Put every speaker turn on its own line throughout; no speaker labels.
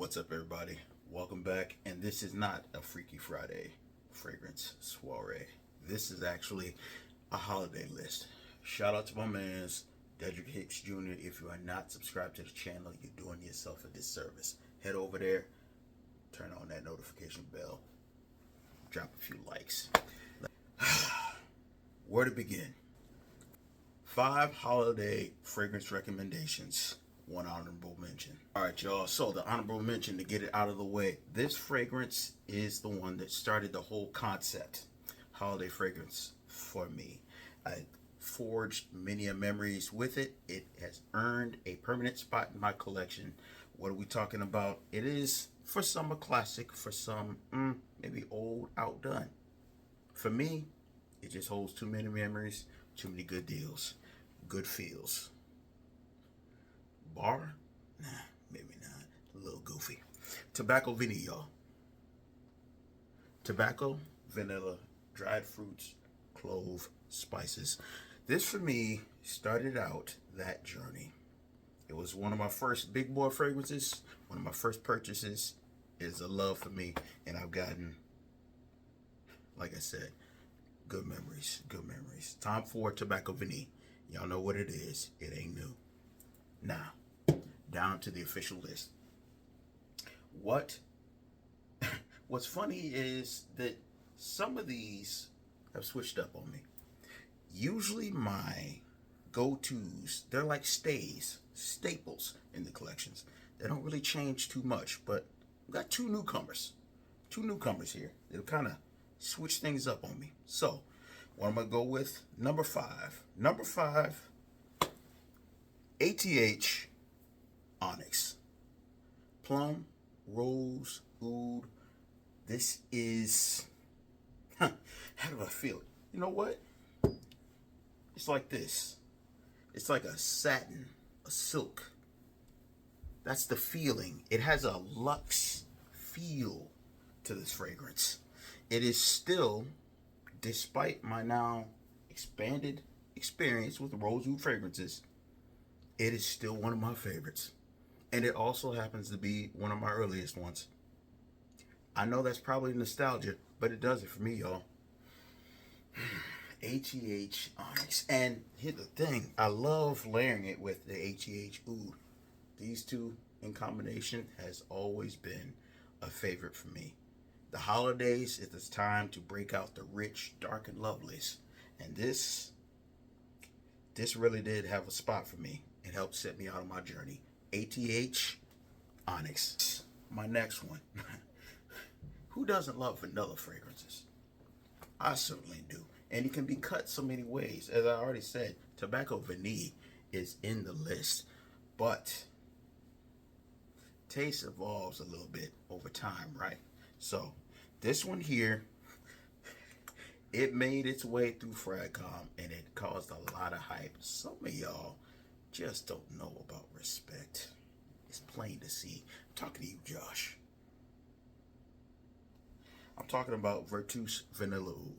What's up, everybody? Welcome back. And this is not a Freaky Friday fragrance soiree. This is actually a holiday list. Shout out to my man's Dedrick Hicks Jr. If you are not subscribed to the channel, you're doing yourself a disservice. Head over there, turn on that notification bell, drop a few likes. Where to begin? 5 holiday fragrance recommendations. One honorable mention. All right, y'all. So the honorable mention, to get it out of the way, this fragrance is the one that started the whole concept. Holiday fragrance for me. I forged many memories with it. It has earned a permanent spot in my collection. What are we talking about? It is, for some, a classic. For some, maybe old, outdone. For me, it just holds too many memories, too many good deals, good feels. Bar? Nah, maybe not. A little goofy. Tobacco Vanilla, y'all. Tobacco, vanilla, dried fruits, clove, spices. This, for me, started out that journey. It was one of my first big boy fragrances, one of my first purchases. It is a love for me, and I've gotten, like I said, good memories, good memories. Time for Tobacco Vanilla. Y'all know what it is. It ain't new. Now, down to the official list. What's funny is that some of these have switched up on me. Usually my go-tos, they're like staples in the collections. They don't really change too much, but we got two newcomers here. They'll kind of switch things up on me. So, what I'm gonna go with, number 5. Number 5, ATH Onyx. Plum, rose, oud. This is, how do I feel it? You know what? It's like this. It's like a satin, a silk. That's the feeling. It has a luxe feel to this fragrance. It is still, despite my now expanded experience with rose oud fragrances, it is still one of my favorites. And it also happens to be one of my earliest ones. I know that's probably nostalgia, but it does it for me, y'all. ATH Onyx. And here's the thing, I love layering it with the ATH Oud. These two in combination has always been a favorite for me. The holidays is the time to break out the rich, dark, and lovelies. And this really did have a spot for me. It helped set me out on my journey. ATH Onyx. My next one. Who doesn't love vanilla fragrances? I certainly do. And it can be cut so many ways. As I already said, Tobacco Vanilla is in the list. But taste evolves a little bit over time, right? So this one here, it made its way through Fragcom and it caused a lot of hype. Some of y'all just don't know about respect. It's plain to see. I'm talking to you, Josh. I'm talking about Vertus Vanilla Oud.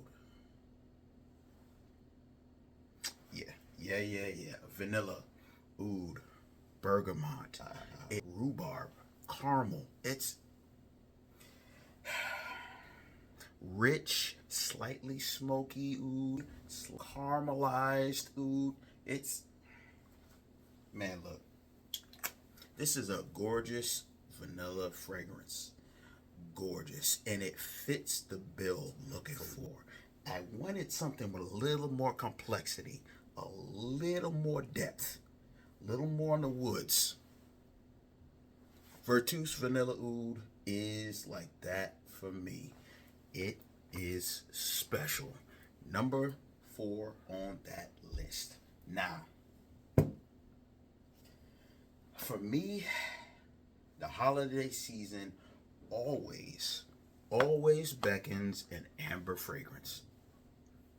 Yeah. Vanilla Oud, bergamot, rhubarb, caramel. It's rich, slightly smoky oud, caramelized oud. It's, man, look, this is a gorgeous vanilla fragrance. Gorgeous. And it fits the bill looking for. I wanted something with a little more complexity, a little more depth, a little more in the woods. Vertus Vanilla Oud is like that for me. It is special. Number 4 on that list. Now, for me, the holiday season always beckons an amber fragrance.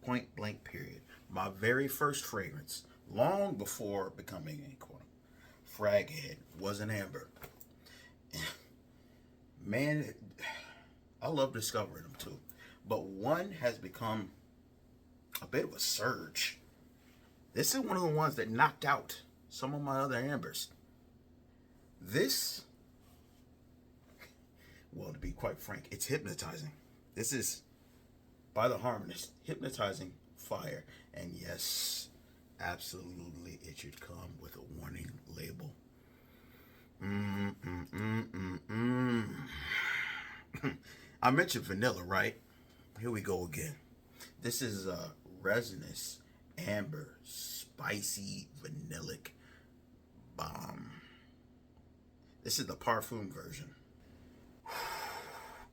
Point blank period. My very first fragrance, long before becoming a quote fraghead, was an amber. Man, I love discovering them too. But one has become a bit of a surge. This is one of the ones that knocked out some of my other ambers. This Well, to be quite frank, it's hypnotizing. This is by the Harmonist, hypnotizing fire. And yes, absolutely, it should come with a warning label. I mentioned vanilla, right? Here we go again. This is a resinous, amber, spicy, vanillic bomb. This is the parfum version.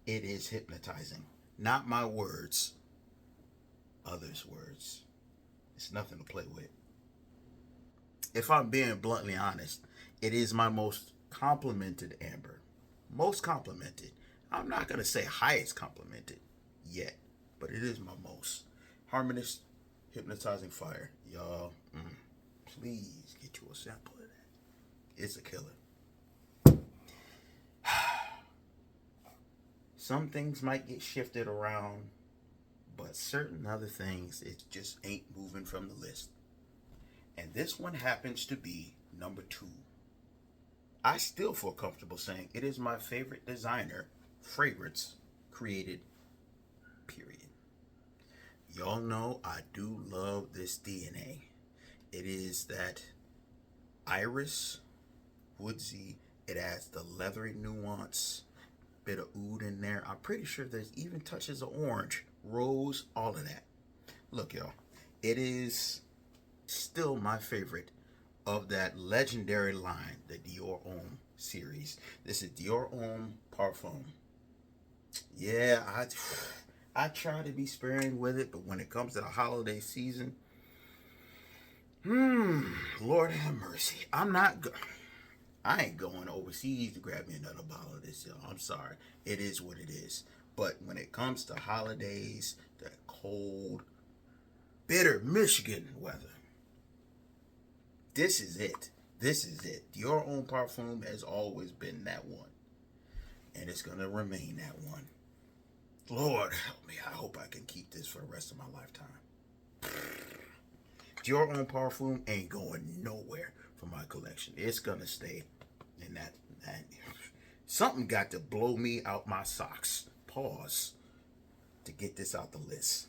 It is hypnotizing. Not my words, others' words. It's nothing to play with. If I'm being bluntly honest, it is my most complimented amber. Most complimented. I'm not going to say highest complimented yet, but it is my most. Harmonist hypnotizing fire. Y'all, please get you a sample of that. It's a killer. Some things might get shifted around, but certain other things, it just ain't moving from the list. And this one happens to be number 2. I still feel comfortable saying it is my favorite designer fragrance created, period. Y'all know I do love this DNA. It is that iris, woodsy, it adds the leathery nuance, bit of oud in there. I'm pretty sure there's even touches of orange, rose, all of that. Look, y'all, it is still my favorite of that legendary line, the Dior Homme series. This is Dior Homme Parfum. Yeah, I try to be sparing with it, but when it comes to the holiday season, Lord have mercy. I ain't going overseas to grab me another bottle of this, y'all. I'm sorry. It is what it is. But when it comes to holidays, that cold, bitter Michigan weather, this is it. This is it. Dior Homme Parfum has always been that one. And it's going to remain that one. Lord help me. I hope I can keep this for the rest of my lifetime. Dior Homme Parfum ain't going nowhere from my collection. It's going to stay in that. Something got to blow me out my socks. Pause. To get this out the list.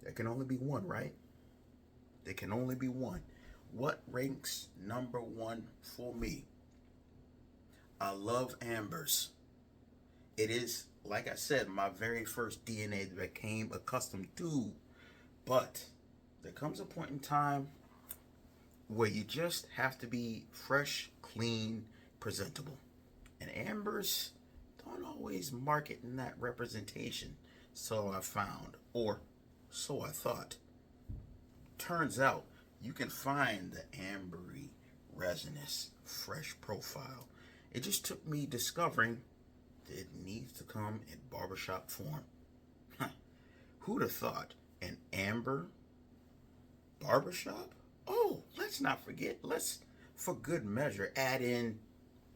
There can only be one, right? There can only be one. What ranks number 1 for me? I love ambers. It is, like I said, my very first DNA that I became accustomed to. But there comes a point in time where you just have to be fresh, clean, presentable. And ambers don't always market in that representation. So I found, or so I thought. Turns out you can find the ambery, resinous, fresh profile. It just took me discovering that it needs to come in barbershop form. Who'd have thought an amber barbershop? Oh, let's not forget, let's, for good measure, add in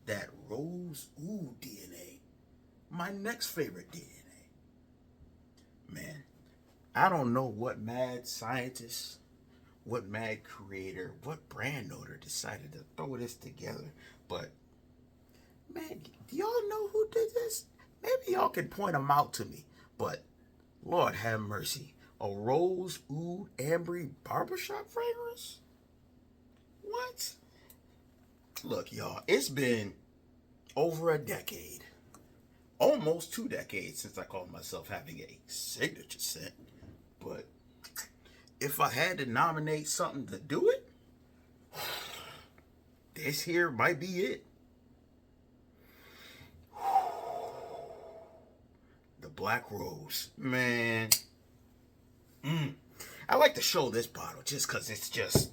that rose oud DNA. My next favorite DNA. Man, I don't know what mad scientist, what mad creator, what brand owner decided to throw this together, but man, do y'all know who did this? Maybe y'all can point them out to me, but Lord have mercy. A rose oud ambery barbershop fragrance? What? Look, y'all, it's been over a decade, almost 2 decades since I called myself having a signature scent. But if I had to nominate something to do it, this here might be it. The Black Rose. Man. I like to show this bottle just because it's just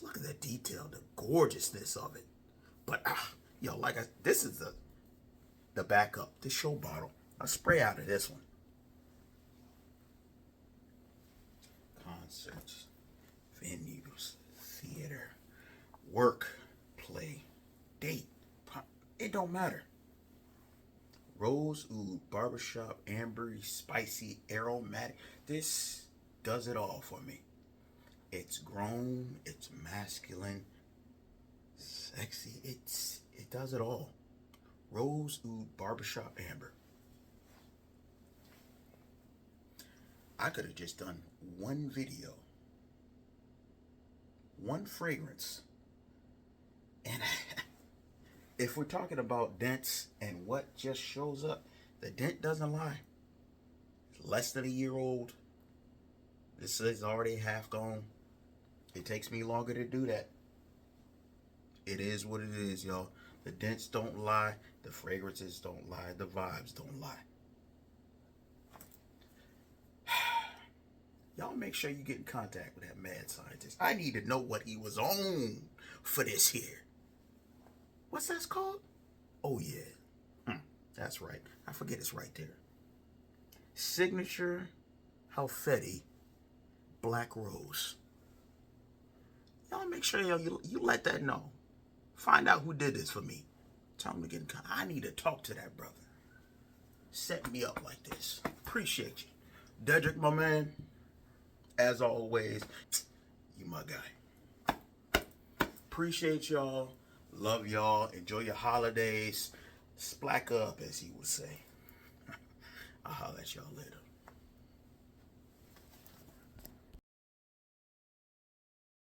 look at the detail, the gorgeousness of it. But, yo, this is the backup, the show bottle. I'll spray out of this one. Concerts, venues, theater, work, play, date, pop, it don't matter. Rose oud, barbershop, ambery, spicy, aromatic. This does it all for me. It's grown, it's masculine, Sexy. It does it all. Rose Oud Barbershop Amber. I could have just done one video, one fragrance, and if we're talking about dents and what just shows up, the dent doesn't lie. It's less than a year old. This is already half gone. It takes me longer to do that. It is what it is, y'all. The dents don't lie. The fragrances don't lie. The vibes don't lie. Y'all make sure you get in contact with that mad scientist. I need to know what he was on for this here. What's that called? Oh, yeah. That's right. I forget it's right there. Signature Halfeti Black Rose. Y'all make sure you let that know. Find out who did this for me. Tell him to get in contact. I need to talk to that brother. Set me up like this. Appreciate you. Dedrick, my man. As always, you my guy. Appreciate y'all. Love y'all. Enjoy your holidays. Splack up, as he would say. I'll holler at y'all later.